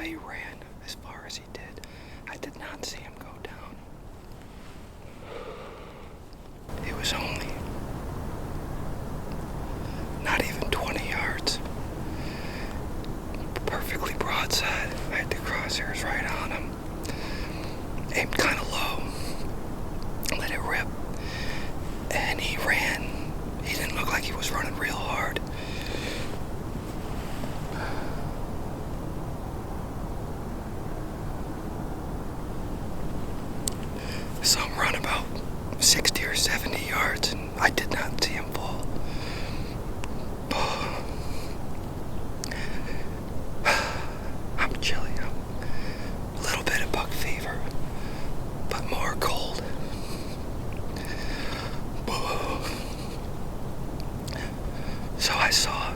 he ran as far as he did. I did not see him go down. It was only not even 20 yards. Perfectly broadside. I had the crosshairs right on him. Aimed kind of low. Let it rip. And he ran. He didn't look like he was running real hard. Saw him run about 60 or 70 yards, and I did not see him fall. I'm chilly. I'm a little bit of buck fever, but more cold. So I saw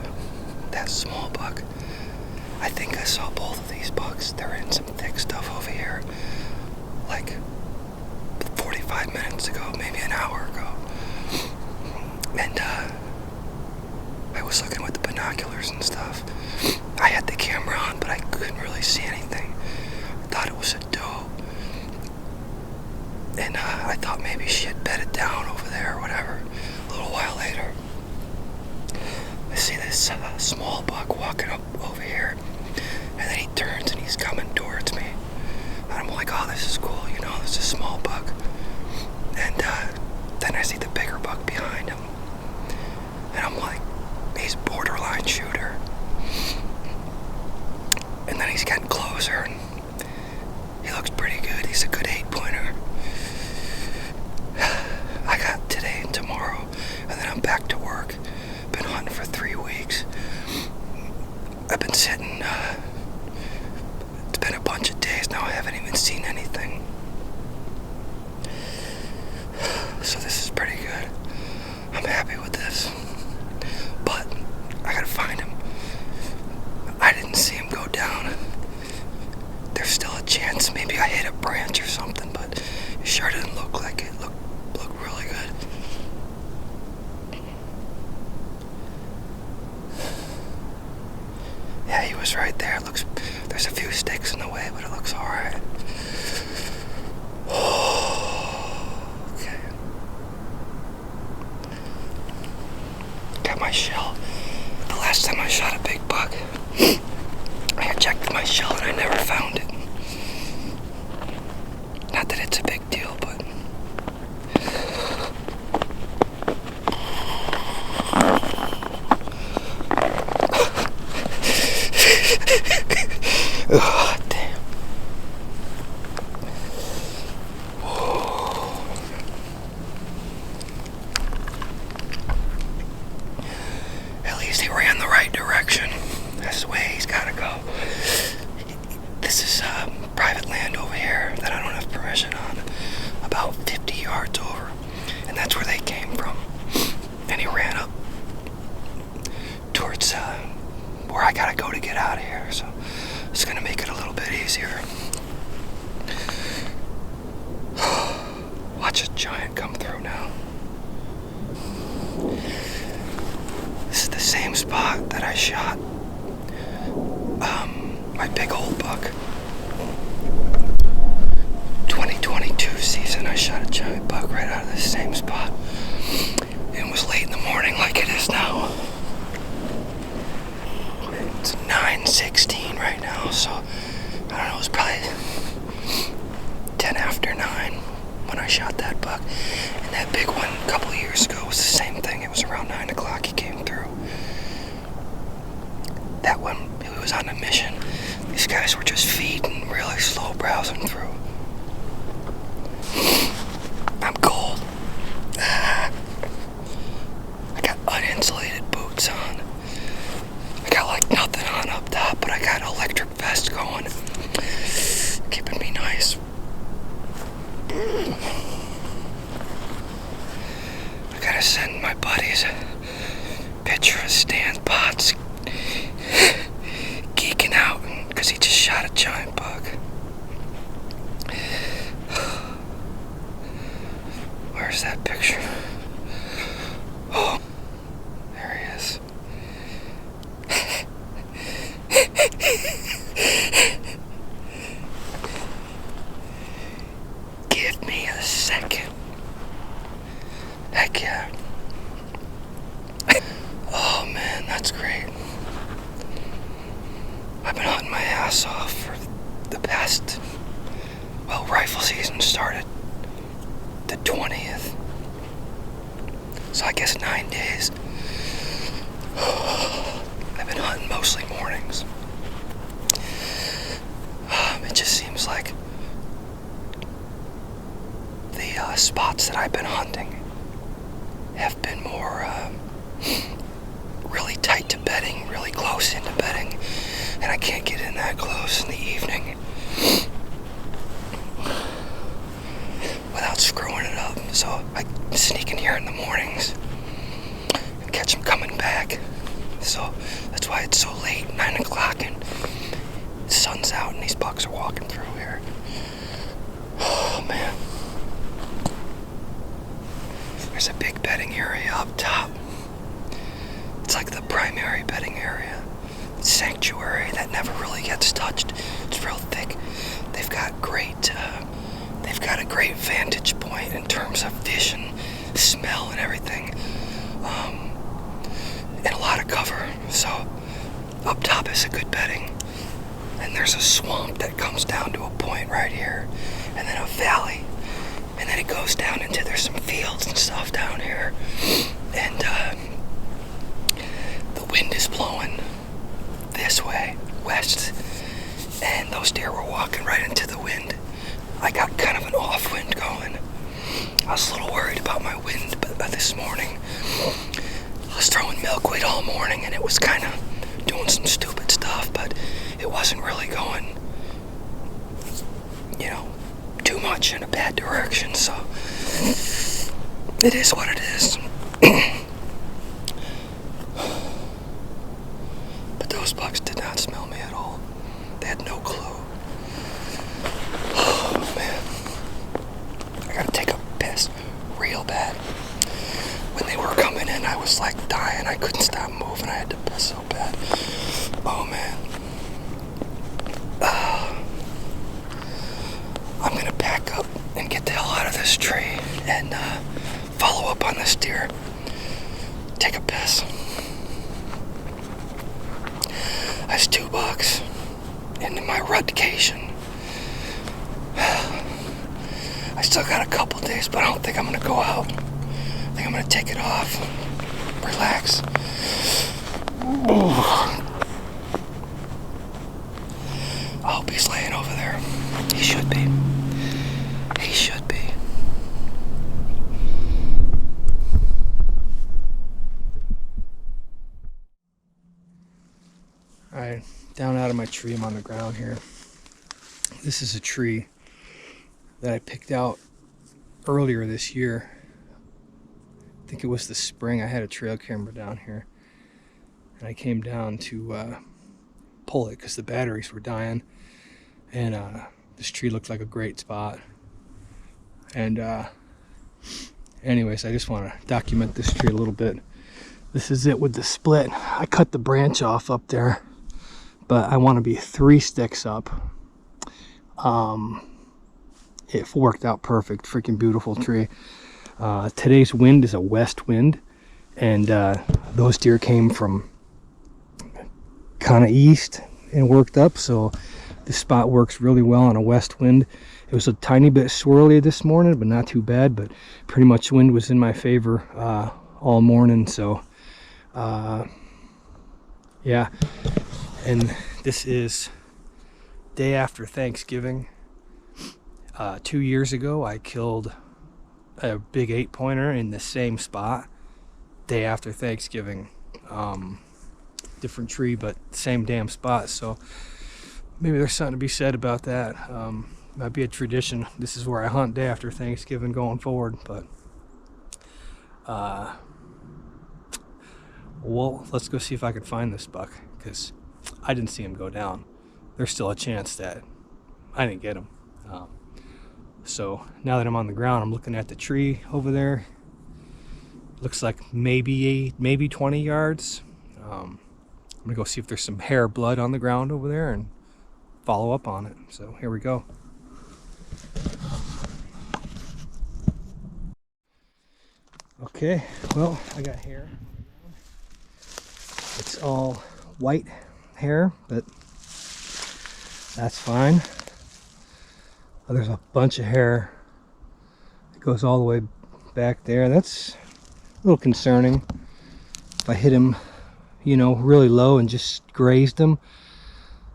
that small buck. I think I saw both of these bucks. They're in some thick stuff over here. Like 45 minutes ago, maybe an hour ago. And I was looking with the binoculars and stuff. I had the camera on, but I couldn't really see anything. I thought it was a doe. And I thought maybe she had bedded down over there or whatever. A little while later, I see this small buck walking up over here. And then he turns and he's coming towards me. And I'm like, oh, this is cool, you know, this is a small buck. And then I see the bigger buck behind him. And I'm like, he's borderline shooter. And then he's getting closer, and he looks pretty good. He's a good 8-pointer. I got today and tomorrow, and then I'm back to work. Been hunting for 3 weeks. I've been sitting, it's been a bunch of days now. I haven't even seen anything. So this is pretty good. I'm happy with this. But I gotta find him. I didn't see him go down. There's still a chance maybe I hit a branch or something, but it sure didn't look like it. Looked really good. Yeah, he was right there. There's a few sticks in the way, but it looks alright. Okay. Got my shell. The last time I shot a big buck, I had checked my shell and I never found it. Not that it's a big deal, but oh, damn. At least he ran the right direction. That's the way he's gotta go. This is private land over here that I don't have permission on. About 50 yards over. And that's where they came from. And he ran up towards where I gotta go to get out of here. So it's gonna make it a little bit easier. Watch a giant come through now. This is the same spot that I shot my big old buck. 2022 season, I shot a giant buck right out of the same spot. It was late in the morning like it is now. It's 9:16 right now, so I don't know, it was probably 10 after 9 when I shot that buck. And that big one a couple of years ago was the same thing. It was around 9 o'clock he came through. That one, he was on a mission. These guys were just feeding, really slow browsing through. I'm cold. I got uninsulated boots on. I got like nothing on up top, but I got an electric vest going. Keeping me nice. I gotta send my buddies a picture of Stan's Potts geeking out because he just shot a giant buck. Where's that picture? Oh, there he is. ass off for the past, well, rifle season started the 20th. So I guess 9 days. I've been hunting mostly mornings. It just seems like the spots that I've been hunting have been more really tight to bedding, really close into bedding, and I can't get in that close in the evening without screwing it up. So I sneak in here in the mornings and catch them coming back. So that's why it's so late, 9 o'clock, and the sun's out and these bucks are walking through here. Oh man. There's a big bedding area up top. It's like the primary bedding area. Sanctuary that never really gets touched. It's real thick. They've got a great vantage point in terms of vision, smell, and everything. And a lot of cover. So up top is a good bedding. And there's a swamp that comes down to a point right here, and then a valley, and then it goes down into, there's some fields and stuff down here, and the wind is blowing this way, west, and those deer were walking right into the wind. I got kind of an off wind going. I was a little worried about my wind, but this morning I was throwing milkweed all morning, and it was kind of doing some stupid stuff, but it wasn't really going, too much in a bad direction, so it is what it is. But those bucks did not smell me at all. They had no clue. Oh man, I gotta take a piss real bad. When they were coming in, I was like dying. I couldn't stop moving. I had to piss so bad. Oh man. I'm gonna pack up and get the hell out of this tree and follow up on this deer. Take a piss. That's 2 bucks into my rutcation. I still got a couple days, but I don't think I'm gonna go out. I think I'm gonna take it off. Relax. I hope he's laying over there. He should be. He should be. Alright, down out of my tree, I'm on the ground here. This is a tree that I picked out earlier this year. I think it was the spring. I had a trail camera down here, and I came down to pull it because the batteries were dying, and this tree looked like a great spot. And anyways, I just want to document this tree a little bit. This is it with the split. I cut the branch off up there, but I want to be 3 sticks up. It worked out perfect. Freaking beautiful tree. Today's wind is a west wind, and those deer came from kind of east and worked up, so this spot works really well on a west wind. It was a tiny bit swirly this morning, but not too bad. But pretty much wind was in my favor all morning, so yeah. And this is day after Thanksgiving. 2 years ago I killed a big 8-pointer in the same spot. Day after Thanksgiving. Different tree, but same damn spot. So maybe there's something to be said about that. Might be a tradition. This is where I hunt day after Thanksgiving going forward. But well, let's go see if I can find this buck, because I didn't see him go down. There's still a chance that I didn't get him. So now that I'm on the ground, I'm looking at the tree over there. Looks like maybe 20 yards. I'm gonna go see if there's some hair blood on the ground over there and follow up on it. So here we go. Okay, well, I got hair. It's all white hair, but That's fine. Oh, there's a bunch of hair. It goes all the way back there. That's a little concerning. If I hit him, you know, really low and just grazed him,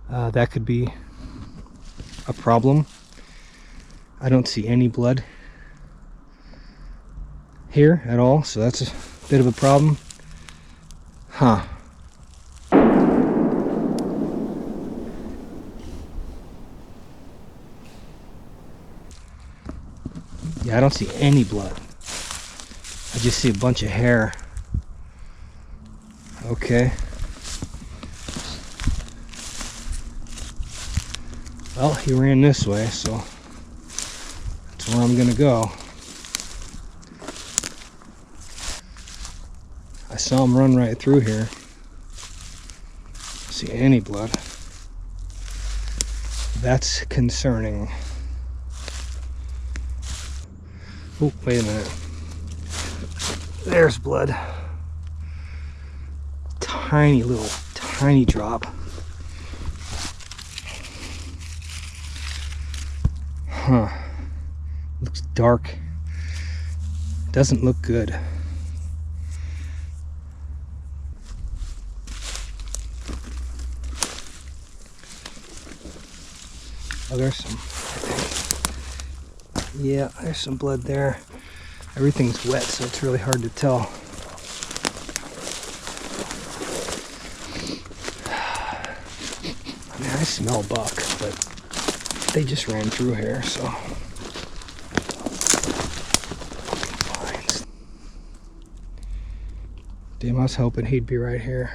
that could be a problem. I don't see any blood here at all, so that's a bit of a problem. Huh. Yeah, I don't see any blood. I just see a bunch of hair. Okay. Well, he ran this way, so that's where I'm gonna go. I saw him run right through here. Don't see any blood. That's concerning. Oh, wait a minute. There's blood. Tiny little, tiny drop. Huh. Looks dark. Doesn't look good. Oh, there's some, I think. Yeah, there's some blood there. Everything's wet, so it's really hard to tell. I mean, I smell buck, but they just ran through here, so. Fine. Damn, I was hoping he'd be right here.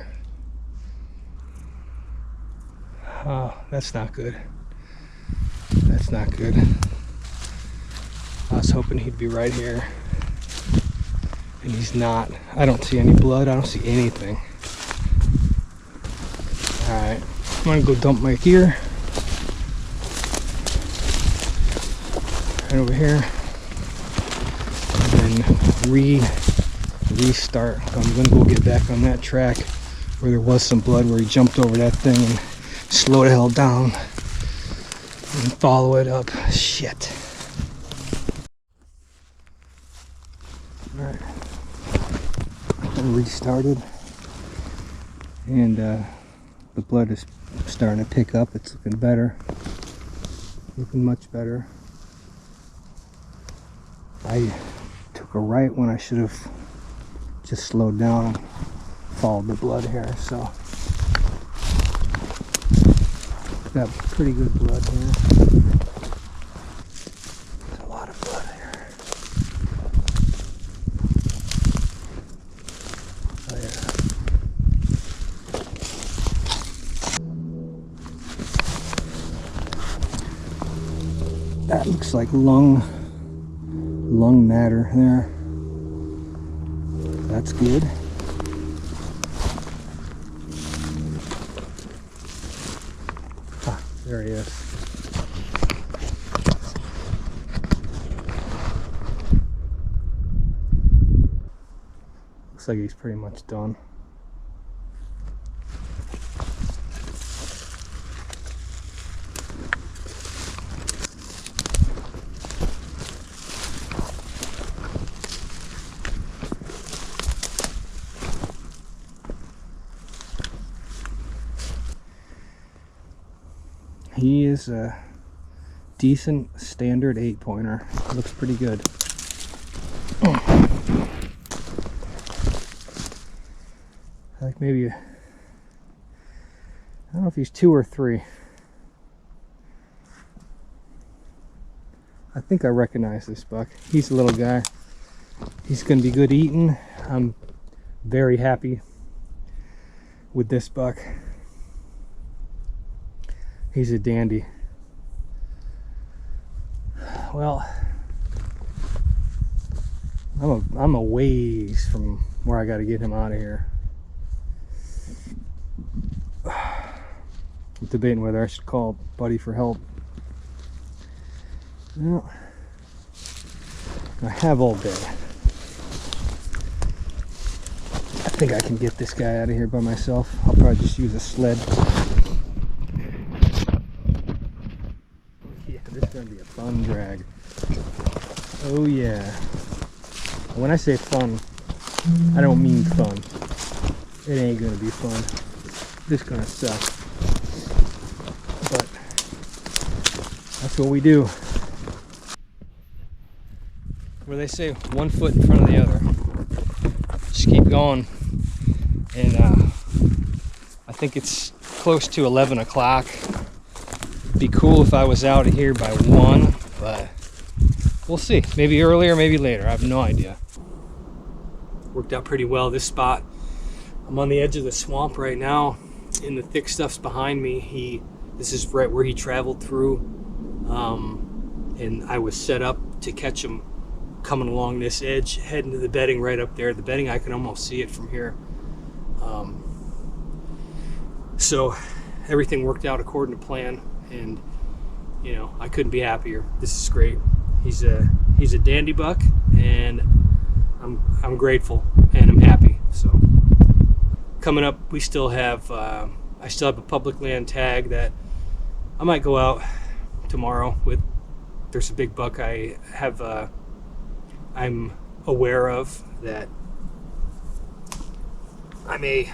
Oh, that's not good. That's not good. I was hoping he'd be right here. And he's not. I don't see any blood. I don't see anything. Alright. I'm gonna go dump my gear. Right over here. And then restart. I'm gonna go get back on that track where there was some blood, where he jumped over that thing and slow the hell down. And follow it up. Shit. Alright. I restarted. And the blood is starting to pick up. It's looking better. Looking much better. I took a right when I should have just slowed down and followed the blood here, so got pretty good blood here. There's a lot of blood here. Oh, yeah. That looks like lung matter there. That's good. There he is. Looks like he's pretty much done. He is a decent standard 8-pointer. Looks pretty good. Like maybe I don't know if he's 2 or 3. I think I recognize this buck. He's a little guy. He's gonna be good eating. I'm very happy with this buck. He's a dandy. Well, I'm a ways from where I got to get him out of here. I'm debating whether I should call Buddy for help. Well, I have all day. I think I can get this guy out of here by myself. I'll probably just use a sled. This is gonna be a fun drag. Oh yeah. When I say fun, I don't mean fun. It ain't gonna be fun. This is gonna suck. But that's what we do. Where they say 1 foot in front of the other. Just keep going. And I think it's close to 11 o'clock. It'd be cool if I was out of here by 1, but we'll see. Maybe earlier, maybe later. I have no idea. Worked out pretty well this spot. I'm on the edge of the swamp right now, and the thick stuff's behind me. This is right where he traveled through, and I was set up to catch him coming along this edge, heading to the bedding right up there. The bedding, I can almost see it from here. So everything worked out according to plan, and you know, I couldn't be happier. This is great. He's a dandy buck, and I'm grateful and I'm happy. So coming up, we still have I still have a public land tag that I might go out tomorrow with. There's a big buck I have I'm aware of that I may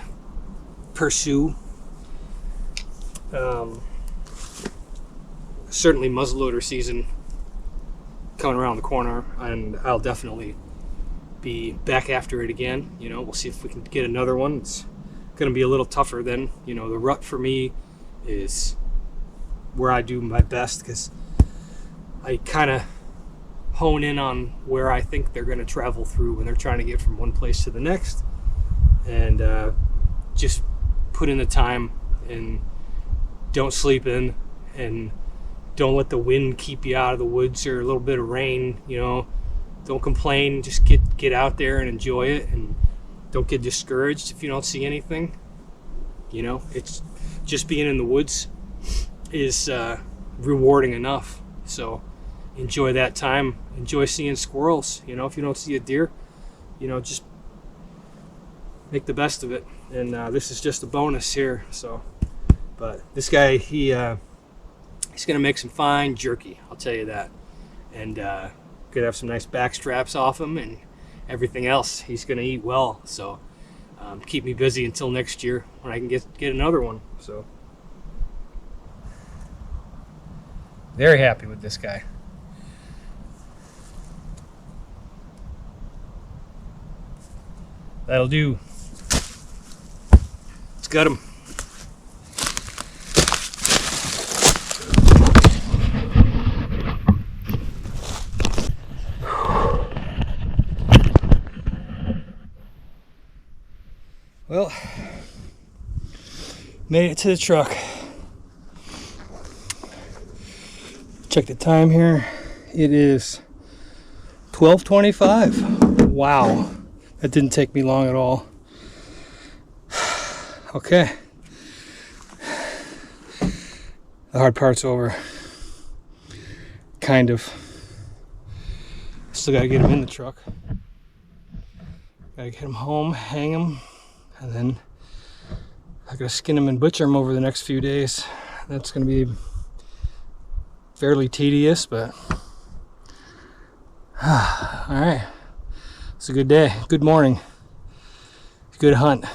pursue. Certainly muzzleloader season coming around the corner, and I'll definitely be back after it again. You know, we'll see if we can get another one. It's going to be a little tougher then. You know, the rut for me is where I do my best, because I kind of hone in on where I think they're going to travel through when they're trying to get from one place to the next, and just put in the time and don't sleep in, and don't let the wind keep you out of the woods, or a little bit of rain. You know, don't complain. Just get out there and enjoy it, and don't get discouraged if you don't see anything. You know, it's just being in the woods is rewarding enough. So enjoy that time. Enjoy seeing squirrels. You know, if you don't see a deer, you know, just make the best of it. And this is just a bonus here. So, but this guy, he's gonna make some fine jerky, I'll tell you that. And gonna have some nice back straps off him and everything else. He's gonna eat well. So keep me busy until next year when I can get another one. So very happy with this guy. That'll do. Let's gut him. Well, made it to the truck. Check the time here. It is 12:25. Wow, that didn't take me long at all. Okay, the hard part's over. Kind of. Still gotta get him in the truck. Gotta get him home, hang him, and then I gotta skin him and butcher him over the next few days. That's gonna be fairly tedious, but all right. It's a good day, good morning, good hunt.